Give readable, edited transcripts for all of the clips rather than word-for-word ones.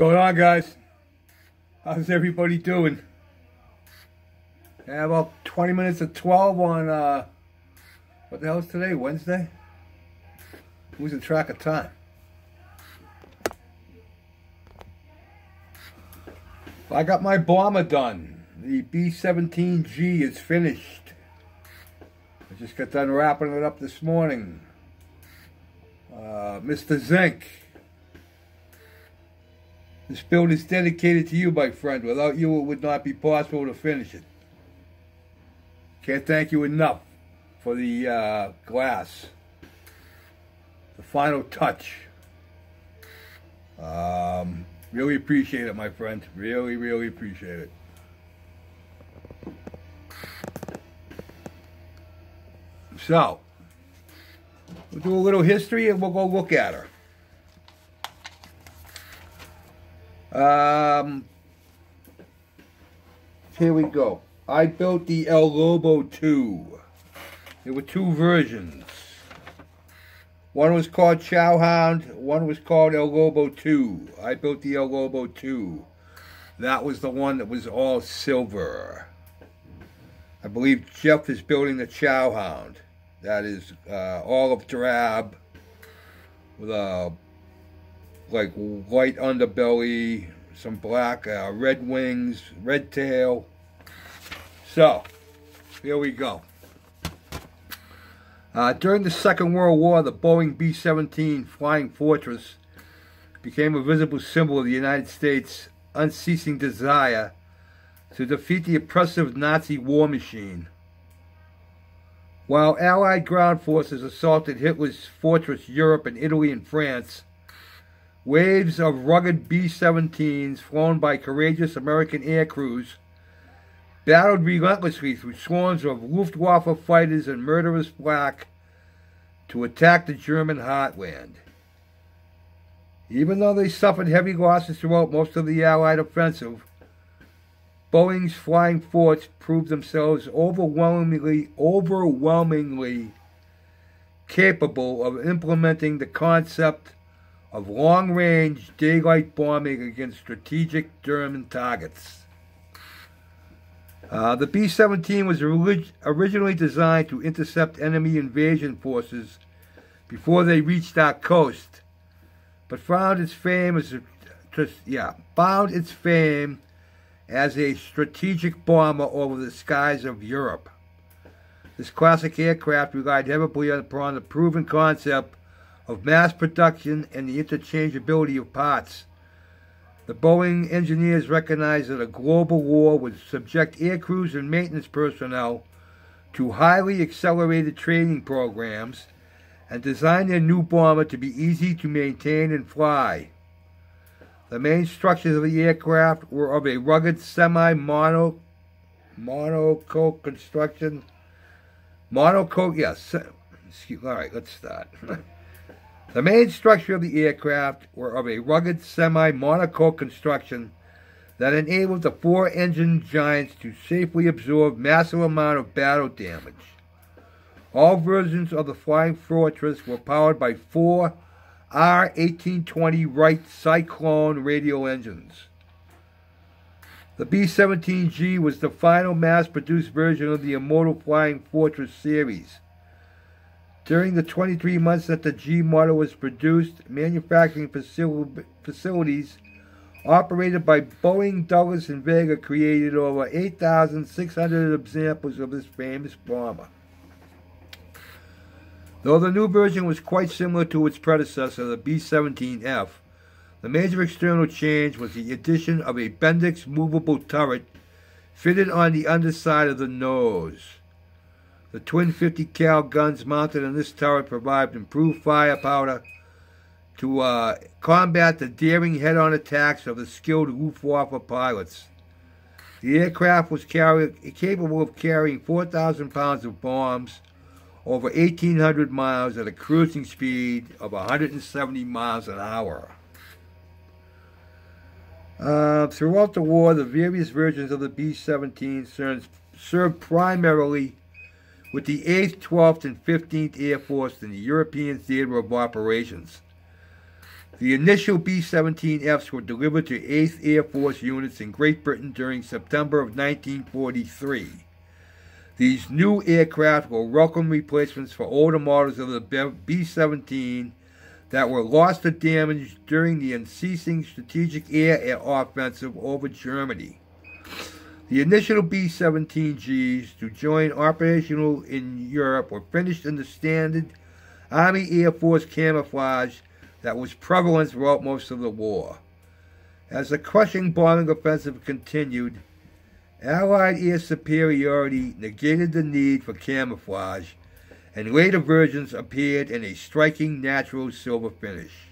Going on, guys? How's everybody doing? Yeah, about 20 minutes of 12 on, what the hell is today, Wednesday? Losing track of time. I got my bomber done. The B-17G is finished. I just got done wrapping it up this morning. Mr. Zink. This build is dedicated to you, my friend. Without you, it would not be possible to finish it. Can't thank you enough for the glass. The final touch. Really appreciate it, my friend. Really, really appreciate it. So, we'll do a little history and we'll go look at her. Here we go. I built the El Lobo 2. There were two versions. One was called Chowhound, one was called El Lobo 2. I built the El Lobo 2. That was the one that was all silver. I believe Jeff is building the Chowhound. That is olive drab with a like white underbelly, some black, red wings, red tail. So, here we go. During the Second World War, the Boeing B-17 Flying Fortress became a visible symbol of the United States' unceasing desire to defeat the oppressive Nazi war machine. While Allied ground forces assaulted Hitler's fortress Europe and Italy and France, waves of rugged B-17s flown by courageous American air crews battled relentlessly through swarms of Luftwaffe fighters and murderous flak to attack the German heartland. Even though they suffered heavy losses throughout most of the Allied offensive, Boeing's flying forts proved themselves overwhelmingly capable of implementing the concept of long-range daylight bombing against strategic German targets. The B-17 was originally designed to intercept enemy invasion forces before they reached our coast, but found its fame as a strategic bomber over the skies of Europe. This classic aircraft relied heavily upon the proven concept of mass production and the interchangeability of parts. The Boeing engineers recognized that a global war would subject aircrews and maintenance personnel to highly accelerated training programs and designed their new bomber to be easy to maintain and fly. The main structures of the aircraft were of a rugged semi-monocoque construction. Alright, let's start. The main structure of the aircraft were of a rugged semi-monocoque construction that enabled the four-engine giants to safely absorb massive amount of battle damage. All versions of the Flying Fortress were powered by four R-1820 Wright Cyclone radial engines. The B-17G was the final mass-produced version of the Immortal Flying Fortress series. During the 23 months that the G model was produced, manufacturing facilities operated by Boeing, Douglas, and Vega created over 8,600 examples of this famous bomber. Though the new version was quite similar to its predecessor, the B-17F, the major external change was the addition of a Bendix movable turret fitted on the underside of the nose. The twin 50 cal guns mounted on this turret provide improved firepower to combat the daring head-on attacks of the skilled Luftwaffe pilots. The aircraft was capable of carrying 4,000 pounds of bombs over 1,800 miles at a cruising speed of 170 miles an hour. Throughout the war, the various versions of the B-17 served primarily with the 8th, 12th, and 15th Air Force in the European Theater of Operations. The initial B-17Fs were delivered to 8th Air Force units in Great Britain during September of 1943. These new aircraft were welcome replacements for older models of the B-17 that were lost or damaged during the unceasing strategic air offensive over Germany. The initial B-17Gs to join operational in Europe were finished in the standard Army Air Force camouflage that was prevalent throughout most of the war. As the crushing bombing offensive continued, Allied air superiority negated the need for camouflage, and later versions appeared in a striking natural silver finish,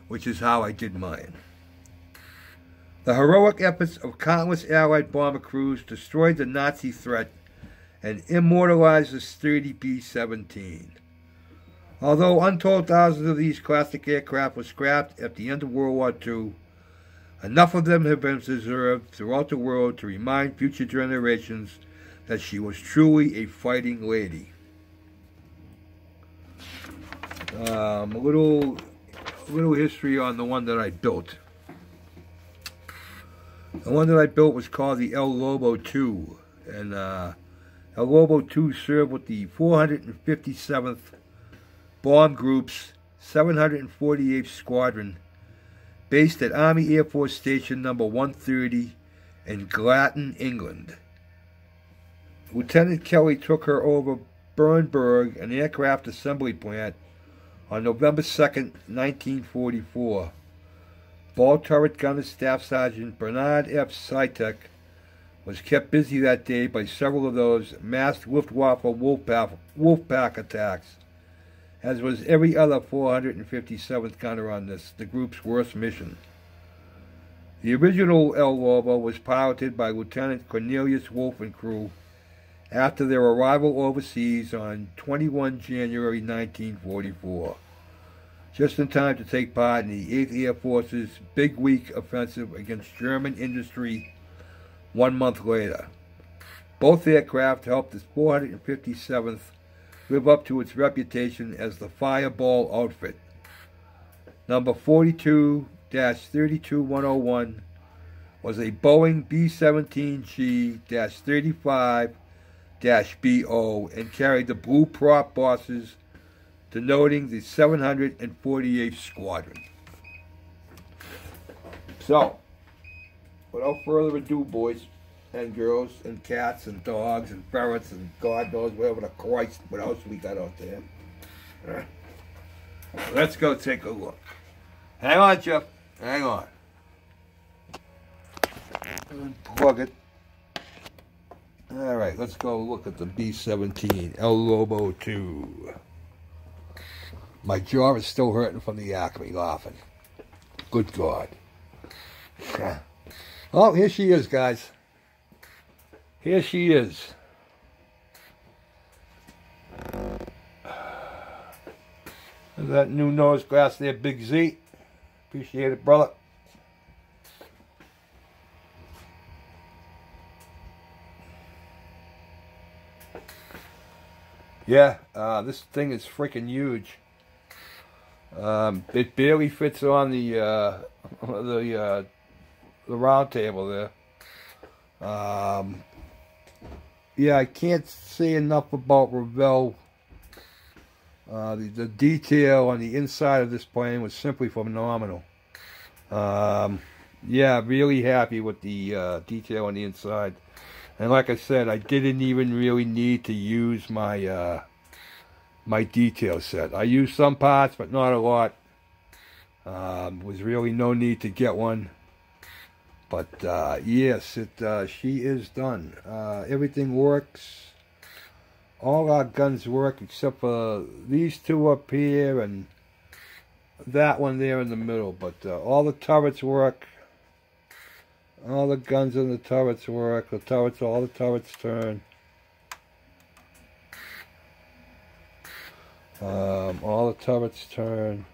which is how I did mine. The heroic efforts of countless Allied bomber crews destroyed the Nazi threat and immortalized the sturdy B-17. Although untold thousands of these classic aircraft were scrapped at the end of World War II, enough of them have been preserved throughout the world to remind future generations that she was truly a fighting lady. A little history on the one that I built. The one that I built was called the El Lobo II, and El Lobo II served with the 457th Bomb Group's 748th Squadron, based at Army Air Force Station No. 130 in Glatton, England. Lieutenant Kelly took her over Bernburg, an aircraft assembly plant, on November 2nd, 1944. Ball turret gunner Staff Sergeant Bernard F. Sitek was kept busy that day by several of those massed Luftwaffe Wolfpack attacks, as was every other 457th gunner on the group's worst mission. The original El Lobo was piloted by Lieutenant Cornelius Wolf and crew after their arrival overseas on 21 January 1944, just in time to take part in the 8th Air Force's Big Week offensive against German industry 1 month later. Both aircraft helped the 457th live up to its reputation as the Fireball outfit. Number 42-32101 was a Boeing B-17G-35-BO and carried the blue prop bosses denoting the 748th Squadron. So, without further ado, boys and girls and cats and dogs and ferrets and God knows whatever the Christ, what else we got out there. Let's go take a look. Hang on, Jeff. Hang on. Unplug it. Alright, let's go look at the B-17 El Lobo II. My jaw is still hurting from the Acme laughing. Good God. Oh, here she is, guys. Here she is. That new nose glass there, Big Z. Appreciate it, brother. Yeah, this thing is freaking huge. It barely fits on the round table there. Yeah, I can't say enough about Revell. The detail on the inside of this plane was simply phenomenal. Yeah, really happy with the detail on the inside. And like I said, I didn't even really need to use my my detail set. I used some parts, but not a lot. Was really no need to get one. But yes, she is done. Everything works. All our guns work except for these two up here and that one there in the middle. But all the turrets work. All the guns in the turrets work. All the turrets turn. All the turrets turn.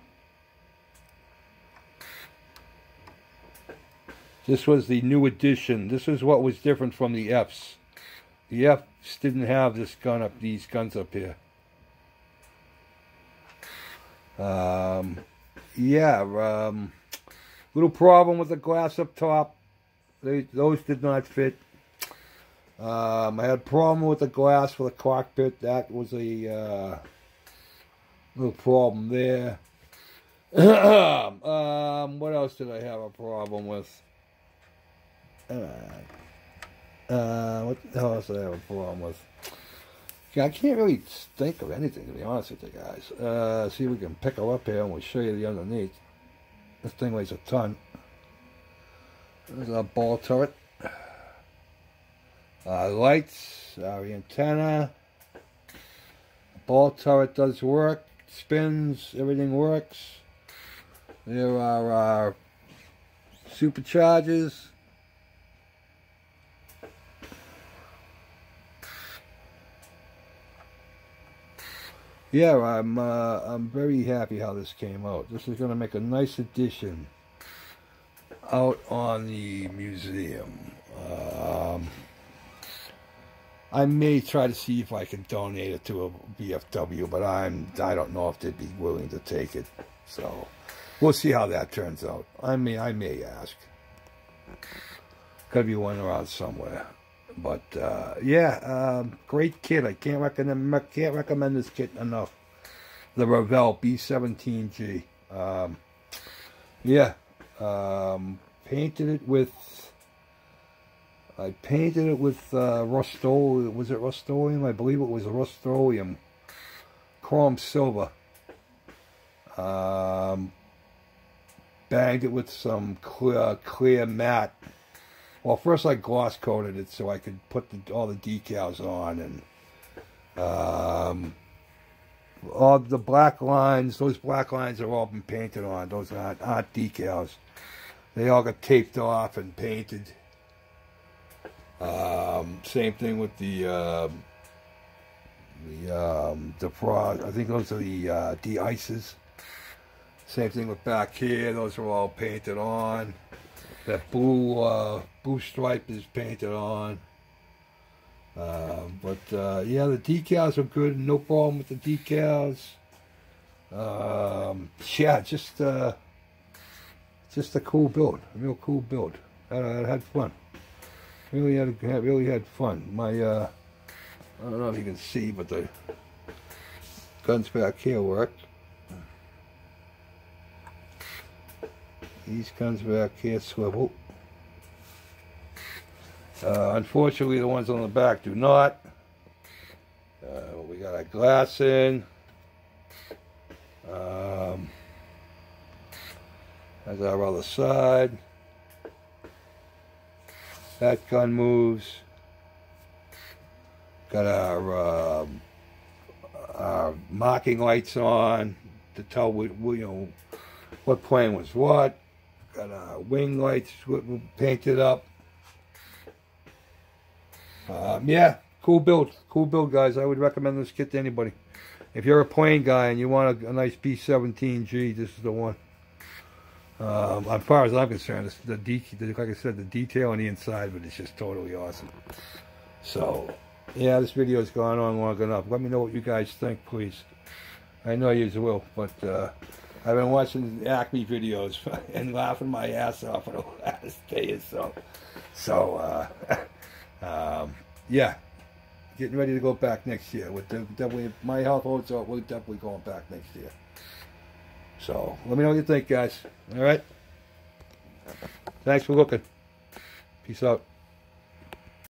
This was the new addition. This is what was different from the Fs. The Fs didn't have this gun up, these guns up here. yeah, little problem with the glass up top. Those did not fit. I had a problem with the glass for the cockpit. That was a little problem there. What else did I have a problem with? What the hell else did I have a problem with? I can't really think of anything, to be honest with you guys. See if we can pick her up here and we'll show you the underneath. This thing weighs a ton. There's our ball turret. Lights, our antenna. Ball turret does work. Spins, everything works. There are our superchargers. Yeah, I'm very happy how this came out. This is going to make a nice addition out on the museum. I may try to see if I can donate it to a VFW, but I don't know if they'd be willing to take it. So we'll see how that turns out. I may ask. Gotta be one around somewhere. But yeah, great kit. I can't recommend this kit enough. The Revell B-17G. Yeah, painted it with. I painted it with Rust-Oleum. Was it Rust-Oleum? I believe it was Rust-Oleum chrome silver. Banged it with some clear matte. Well, first I gloss coated it so I could put all the decals on, and all the black lines. Those black lines have all been painted on. Those aren't decals. They all got taped off and painted. Same thing with the frog. I think those are the de-ices. Same thing with back here. Those are all painted on. That blue stripe is painted on. But yeah, the decals are good. No problem with the decals. Yeah, just a cool build. A real cool build. I had fun. Really had fun. My I don't know if you can see, but the guns back here work. These guns back here swivel. Unfortunately, the ones on the back do not. We got our glass in. That's our other side. That gun moves. Got our marking lights on to tell what plane was what. Got our wing lights painted up. Yeah, cool build, guys. I would recommend this kit to anybody. If you're a plane guy and you want a nice B-17G, this is the one. As far as I'm concerned, like I said, the detail on the inside of it is just totally awesome. So, yeah, this video has gone on long enough. Let me know what you guys think, please. I know you will, but I've been watching the Acme videos and laughing my ass off for the last day or so. So, yeah, getting ready to go back next year. Definitely, my health holds out. We're definitely going back next year. So, let me know what you think, guys. All right? Thanks for looking. Peace out.